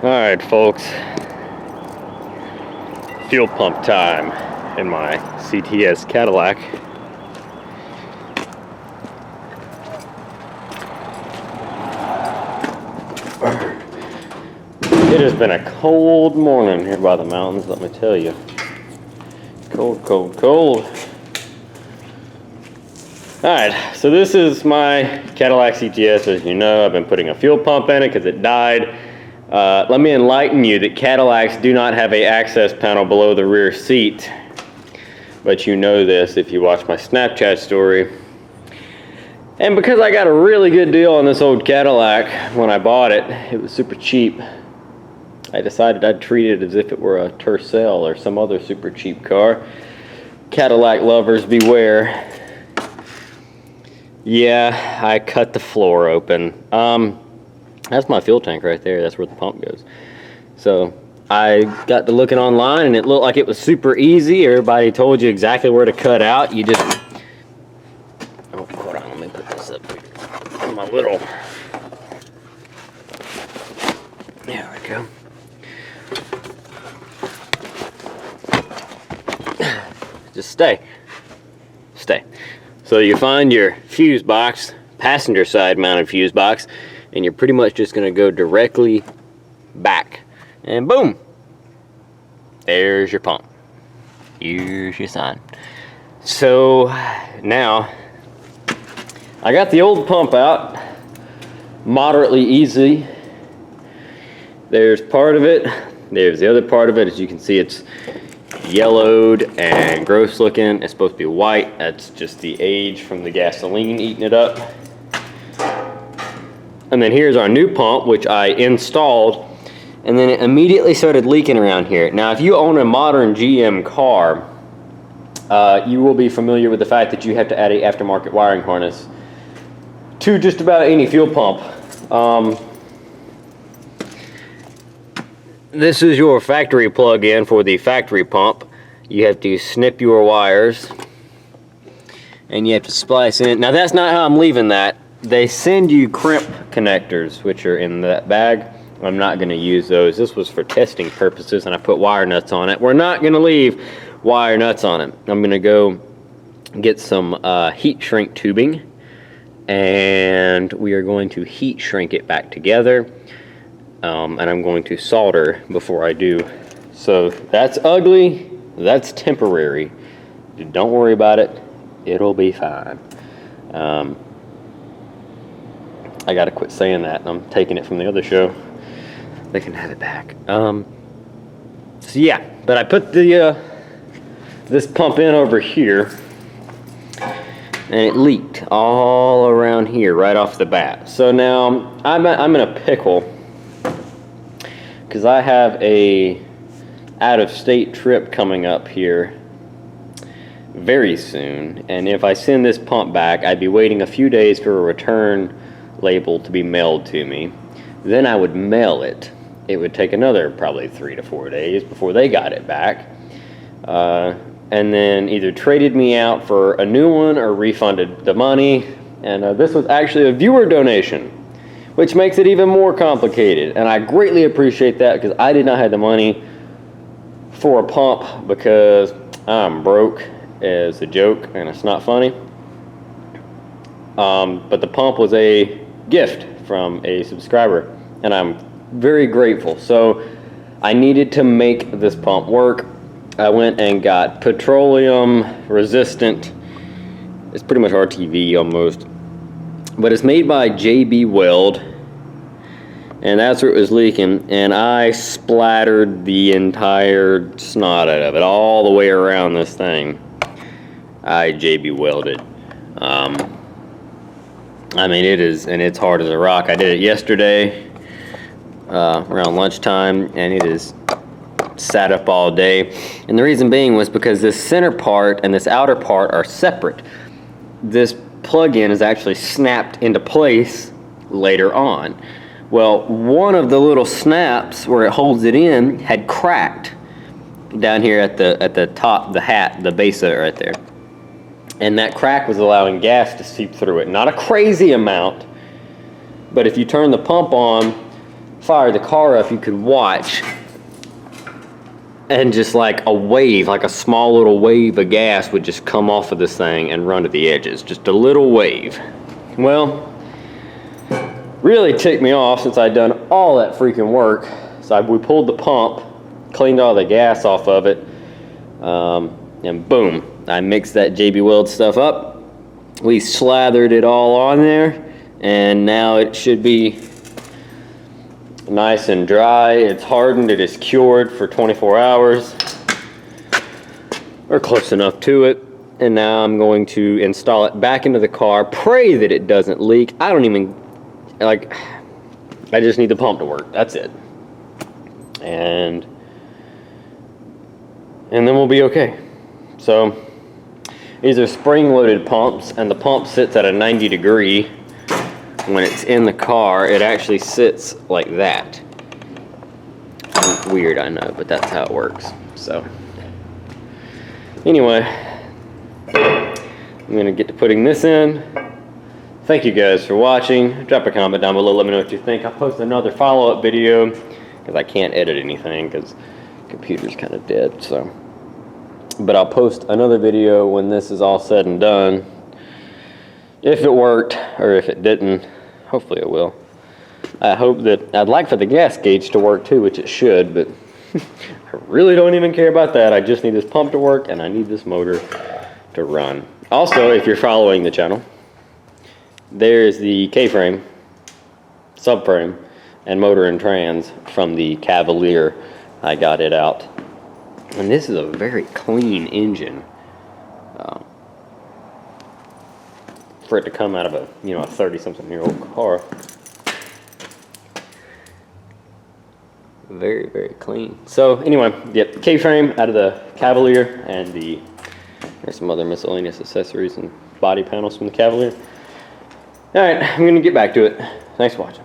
Alright folks, fuel pump time in my CTS Cadillac. It has been a cold morning here by the mountains, let me tell you. Cold, cold, cold. Alright, so this is my Cadillac CTS. As you know, I've been putting a fuel pump in it because it died. Let me enlighten you that Cadillacs do not have an access panel below the rear seat. But you know this if you watch my Snapchat story. And because I got a really good deal on this old Cadillac when I bought it, it was super cheap. I decided I'd treat it as if it were a Tercel or some other super cheap car. Cadillac lovers beware. Yeah, I cut the floor open. That's my fuel tank right there. That's where the pump goes. So I got to looking online and it looked like it was super easy. Everybody told you exactly where to cut out. You just, oh, hold on, let me put this up here on my little, there we go. Just stay. So you find your fuse box, passenger side mounted fuse box, and you're pretty much just gonna go directly back. And boom, there's your pump. Here's your sign. So now, I got the old pump out, moderately easy. There's part of it, there's the other part of it. As you can see, it's yellowed and gross looking. It's supposed to be white. That's just the age from the gasoline eating it up. And then here's our new pump, which I installed, and then it immediately started leaking around here. Now, if you own a modern GM car, you will be familiar with the fact that you have to add an aftermarket wiring harness to just about any fuel pump. This is your factory plug-in for the factory pump. You have to snip your wires and you have to splice in. Now that's not how I'm leaving that. They send you crimp connectors, which are in that bag. I'm not going to use those. This was for testing purposes and I put wire nuts on it. We're not going to leave wire nuts on it. I'm going to go get some heat shrink tubing and we are going to heat shrink it back together. And I'm going to solder before I do. So that's ugly, that's temporary. Don't worry about it, it'll be fine. I gotta quit saying that. I'm taking it from the other show. They can have it back. So yeah, but I put the this pump in over here and it leaked all around here right off the bat. So now I'm in a pickle because I have a out-of-state trip coming up here very soon, and if I send this pump back, I'd be waiting a few days for a return label to be mailed to me. Then I would mail it. It would take another probably 3 to 4 days before they got it back, and then either traded me out for a new one or refunded the money. And this was actually a viewer donation, which makes it even more complicated. And I greatly appreciate that because I did not have the money for a pump because I'm broke as a joke and it's not funny. But the pump was a gift from a subscriber and I'm very grateful. So I needed to make this pump work. I went and got petroleum resistant. It's pretty much RTV almost. But it's made by JB Weld, and that's where it was leaking, and I splattered the entire snot out of it, all the way around this thing. I JB welded. I mean, it is, and it's hard as a rock. I did it yesterday, around lunchtime, and it is sat up all day. And the reason being was because this center part and this outer part are separate. This plug-in is actually snapped into place later on. Well, one of the little snaps where it holds it in had cracked down here at the top, the base of it right there. And that crack was allowing gas to seep through it. Not a crazy amount, but if you turn the pump on fired the car up, you could watch, and just like a wave, like a small little wave of gas would just come off of this thing and run to the edges. Just a little wave. Well, really ticked me off since I'd done all that freaking work. So we pulled the pump, cleaned all the gas off of it, and boom, I mixed that JB Weld stuff up. We slathered it all on there, and now it should be nice and dry. It's hardened, it is cured for 24 hours, or close enough to it. And now I'm going to install it back into the car, pray that it doesn't leak. I don't even, like, I just need the pump to work, that's it. And then we'll be okay. So these are spring-loaded pumps, and the pump sits at a 90 degree. When it's in the car, it actually sits like that. Weird, I know, but that's how it works. So anyway, I'm gonna get to putting this in. Thank you guys for watching. Drop a comment down below, let me know what you think. I'll post another follow-up video because I can't edit anything because the computer's kind of dead. So, but I'll post another video when this is all said and done. If it worked, or if it didn't, hopefully it will. I hope that, I'd like for the gas gauge to work too, which it should, but I really don't even care about that. I just need this pump to work, and I need this motor to run. Also, if you're following the channel, there's the K-frame, subframe, and motor and trans from the Cavalier. I got it out. And this is a very clean engine. For it to come out of a, a 30-something-year-old car. Very, very clean. So anyway, yep, K-frame out of the Cavalier, and there's some other miscellaneous accessories and body panels from the Cavalier. All right, I'm gonna get back to it. Thanks for watching.